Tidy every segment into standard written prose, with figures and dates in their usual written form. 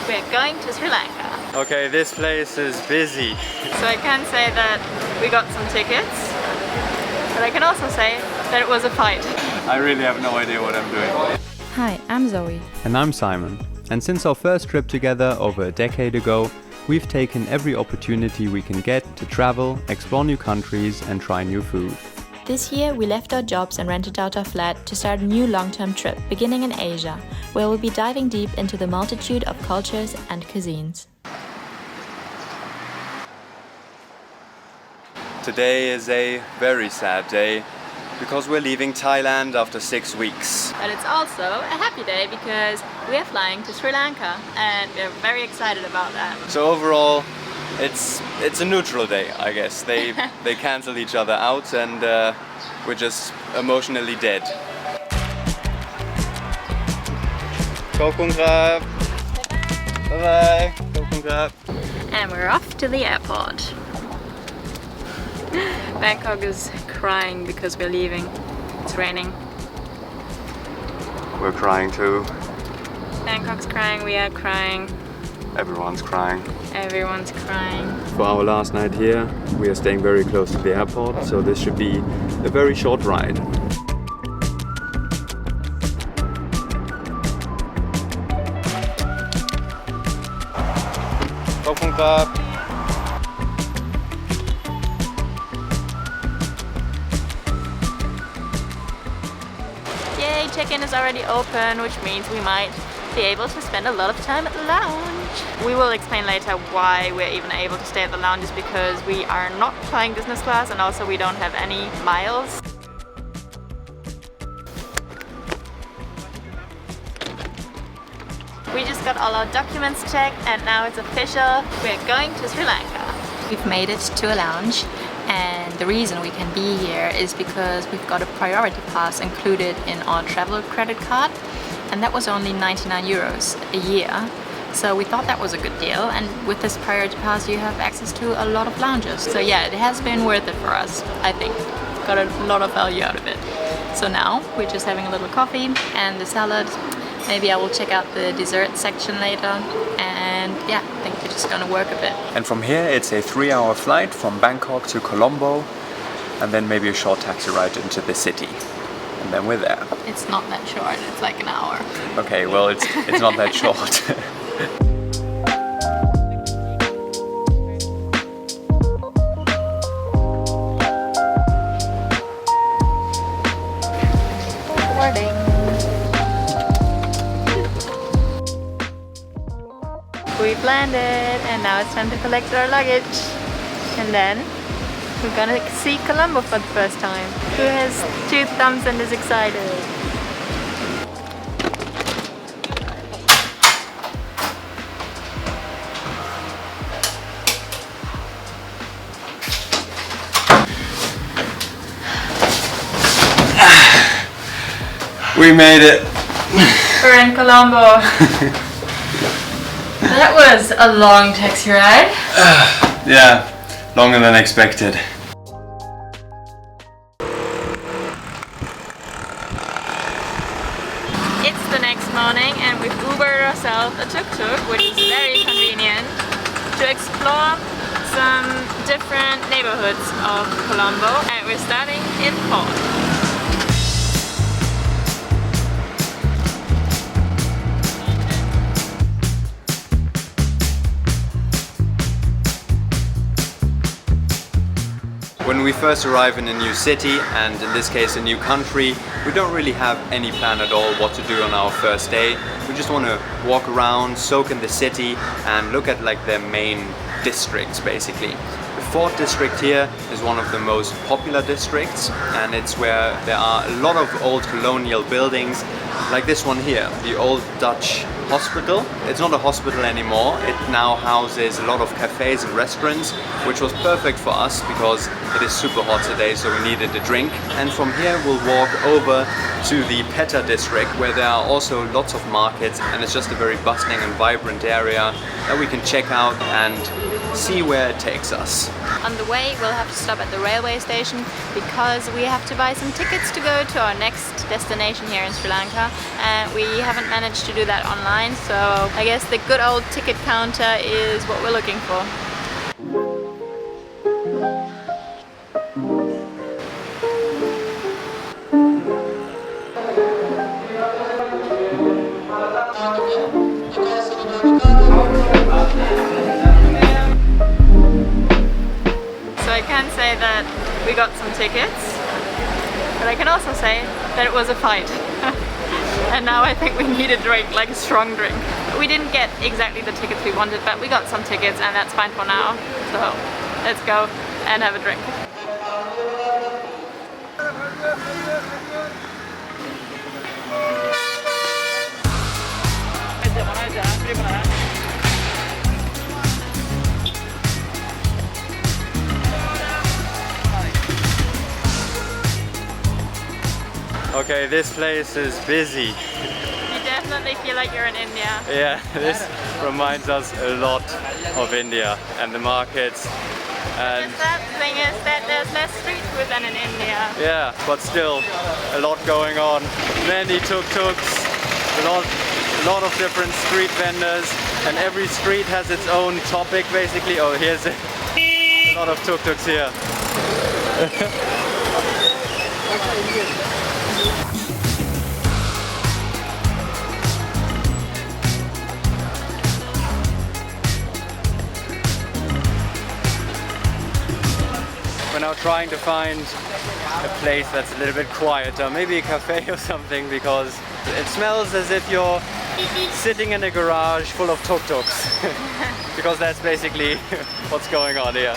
We're going to Sri Lanka. Okay, this place is busy. So I can say that we got some tickets, but I can also say that it was a fight. I really have no idea what I'm doing. Hi, I'm Zoe. And I'm Simon. And since our first trip together over a decade ago, we've taken every opportunity we can get to travel, explore new countries and try new food. This year we left our jobs and rented out our flat to start a new long-term trip beginning in Asia, where we'll be diving deep into the multitude of cultures and cuisines. Today is a very sad day because we're leaving Thailand after 6 weeks. But it's also a happy day because we are flying to Sri Lanka and we're very excited about that. So overall, it's a neutral day, I guess. They cancel each other out and we're just emotionally dead. Bye bye. And we're off to the airport. Bangkok is crying because we're leaving. It's raining. We're crying too. Bangkok's crying, we are crying. Everyone's crying. Everyone's crying. For our last night here, we are staying very close to the airport, so this should be a very short ride. Yay, check-in is already open, which means we might be able to spend a lot of time at the lounge. We will explain later why we're even able to stay at the lounge, is because we are not flying business class and also we don't have any miles. We just got all our documents checked and now it's official. We're going to Sri Lanka. We've made it to a lounge, and the reason we can be here is because we've got a priority pass included in our travel credit card, and that was only 99 euros a year. So we thought that was a good deal, and with this priority pass you have access to a lot of lounges. So yeah, it has been worth it for us, I think. Got a lot of value out of it. So now we're just having a little coffee and the salad. Maybe I will check out the dessert section later, and yeah, I think we're just gonna work a bit. And from here it's a 3-hour flight from Bangkok to Colombo, and then maybe a short taxi ride into the city. And then we're there. It's not that short, it's like an hour. Okay, well it's not that short. We've landed and now it's time to collect our luggage. And then we're gonna see Colombo for the first time. Who has 2 thumbs and is excited? We made it! We're in Colombo. That was a long taxi ride. Yeah, longer than expected. It's the next morning and we've Ubered ourselves a tuk-tuk, which is very convenient, to explore some different neighborhoods of Colombo, and we're starting in Port. When we first arrive in a new city, and in this case a new country, we don't really have any plan at all what to do on our first day. We just want to walk around, soak in the city and look at like the main districts basically. The Fort district here is one of the most popular districts, and it's where there are a lot of old colonial buildings, like this one here, the old Dutch hospital. It's not a hospital anymore, it now houses a lot of cafes and restaurants, which was perfect for us because it is super hot today, so we needed a drink. And from here we'll walk over to the Pettah district, where there are also lots of markets, and it's just a very bustling and vibrant area that we can check out and see where it takes us. On the way, we'll have to stop at the railway station because we have to buy some tickets to go to our next destination here in Sri Lanka, and we haven't managed to do that online, so I guess the good old ticket counter is what we're looking for. So I can say that we got some tickets, but I can also say that it was a fight. And now I think we need a drink, like a strong drink. We didn't get exactly the tickets we wanted, but we got some tickets and that's fine for now. So let's go and have a drink. Okay, this place is busy. You definitely feel like you're in India. Yeah, this reminds us a lot of India and the markets. And the sad thing is that there's less street food than in India. yeah, but still a lot going on. Many tuk-tuks, a lot of different street vendors, and every street has its own topic basically. Oh, here's a lot of tuk-tuks here. We're now trying to find a place that's a little bit quieter, maybe a cafe or something, because it smells as if you're sitting in a garage full of tuk-tuks. Because that's basically what's going on here.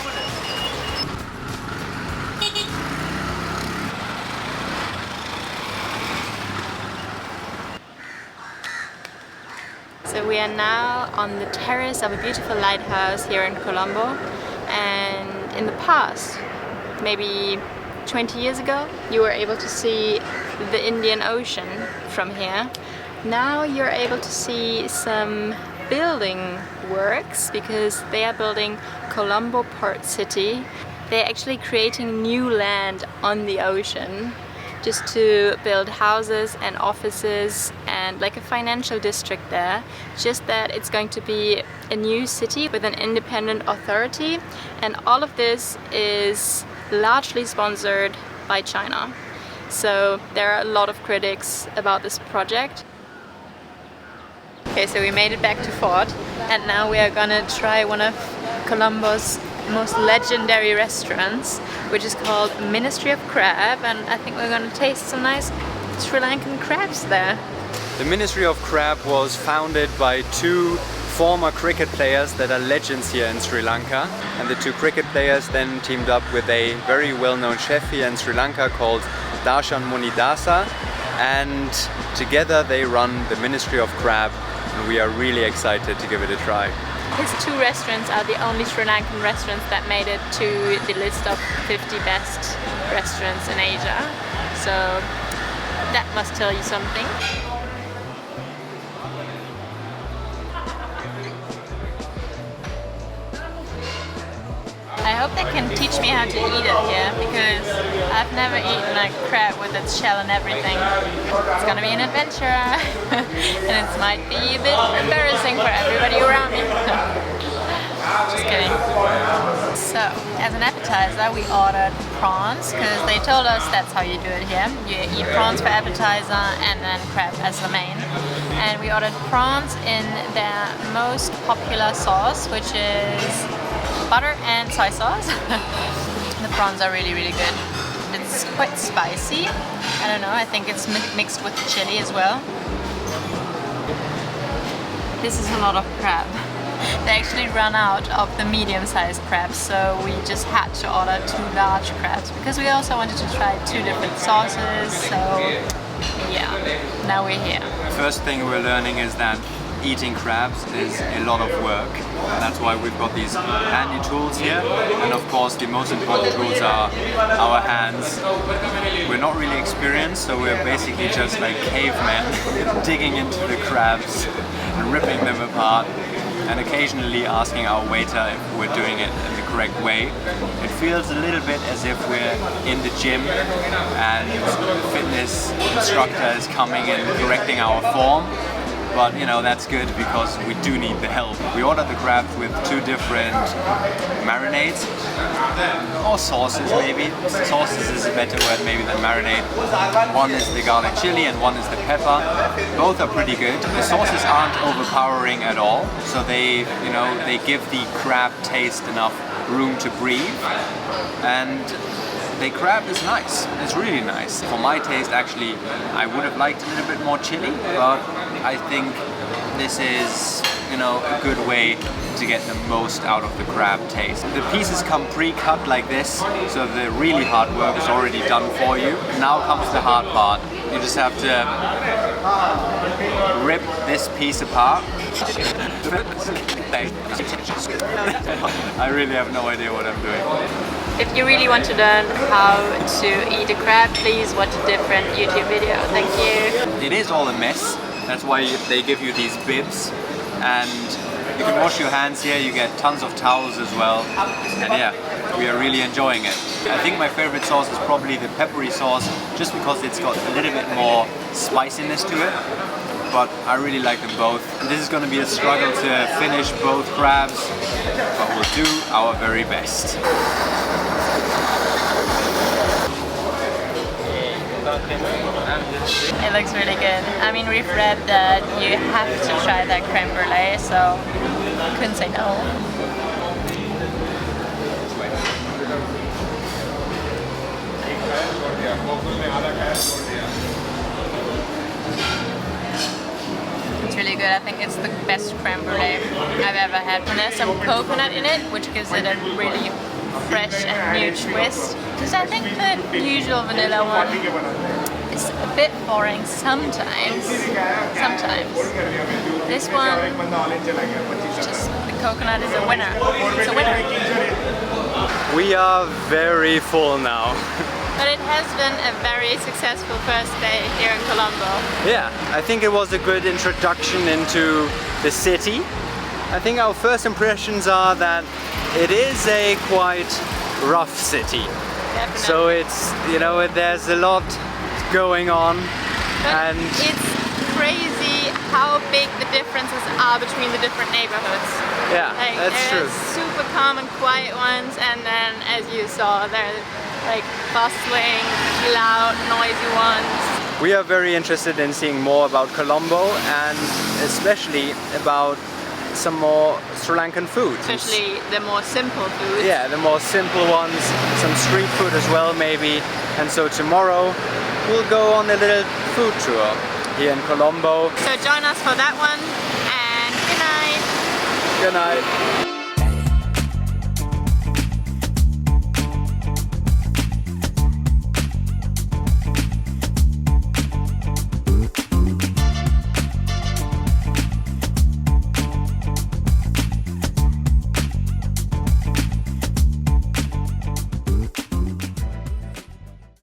So we are now on the terrace of a beautiful lighthouse here in Colombo, and in the past, maybe 20 years ago, you were able to see the Indian Ocean from here. Now you're able to see some building works because they are building Colombo port city. They're actually creating new land on the ocean just to build houses and offices and like a financial district there. Just that it's going to be a new city with an independent authority, and all of this is largely sponsored by China. So there are a lot of critics about this project. Okay, so we made it back to Fort, and now we are gonna try one of Colombo's most legendary restaurants, which is called Ministry of Crab, and I think we're gonna taste some nice Sri Lankan crabs there. The Ministry of Crab was founded by two former cricket players that are legends here in Sri Lanka, and the two cricket players then teamed up with a very well-known chef here in Sri Lanka called Darshan Munidasa, and together they run the Ministry of Crab, and we are really excited to give it a try. His two restaurants are the only Sri Lankan restaurants that made it to the list of 50 best restaurants in Asia, so that must tell you something. I hope they can teach me how to eat it here, because I've never eaten a crab with its shell and everything. It's gonna be an adventure and it might be a bit embarrassing for everybody around me. Just kidding. So, as an appetizer we ordered prawns, because they told us that's how you do it here. You eat prawns for appetizer and then crab as the main. And we ordered prawns in their most popular sauce, which is butter and soy sauce. The prawns are really, really good. It's quite spicy. I don't know, I think it's mixed with chili as well. This is a lot of crab. They actually ran out of the medium-sized crabs, so we just had to order 2 large crabs because we also wanted to try 2 different sauces, so yeah, now we're here. First thing we're learning is that eating crabs is a lot of work. That's why we've got these handy tools here, and of course the most important tools are our hands. We're not really experienced, so we're basically just like cavemen digging into the crabs and ripping them apart. and occasionally asking our waiter if we're doing it in the correct way. It feels a little bit as if we're in the gym and the fitness instructor is coming and correcting our form. But you know, that's good because we do need the help. We ordered the crabs with 2 different marinades or sauces maybe. Sauces is a better word maybe than marinade. One is the garlic chili and one is the pepper. Both are pretty good. The sauces aren't overpowering at all, so they give the crab taste enough room to breathe. And the crab is nice. It's really nice. For my taste, actually, I would have liked a little bit more chili, but I think this is, a good way to get the most out of the crab taste. The pieces come pre-cut like this, so the really hard work is already done for you. Now comes the hard part. You just have to rip this piece apart. I really have no idea what I'm doing. If you really want to learn how to eat a crab, please watch a different YouTube video. Thank you. It is all a mess. That's why they give you these bibs, and you can wash your hands here. You get tons of towels as well, and yeah, we are really enjoying it. I think my favorite sauce is probably the peppery sauce, just because it's got a little bit more spiciness to it, but I really like them both. This is going to be a struggle to finish both crabs, but we'll do our very best. It looks really good. I mean, we've read that you have to try that creme brulee, so couldn't say no. It's really good. I think it's the best creme brulee I've ever had. And there's some coconut in it, which gives it a really fresh and new twist. Because I think the usual vanilla one is a bit boring sometimes. This one, just the coconut is a winner. It's a winner. We are very full now. But it has been a very successful first day here in Colombo. Yeah, I think it was a good introduction into the city. I think our first impressions are that it is a quite rough city. Definitely. So it's, there's a lot going on. But it's crazy how big the differences are between the different neighborhoods. Yeah, that's true. There's super calm and quiet ones, and then, as you saw, there's like bustling, loud, noisy ones. We are very interested in seeing more about Colombo, and especially about some more Sri Lankan food. Especially the more simple foods. Yeah, the more simple ones, some street food as well maybe. And so tomorrow we'll go on a little food tour here in Colombo. So join us for that one, and good night. Good night.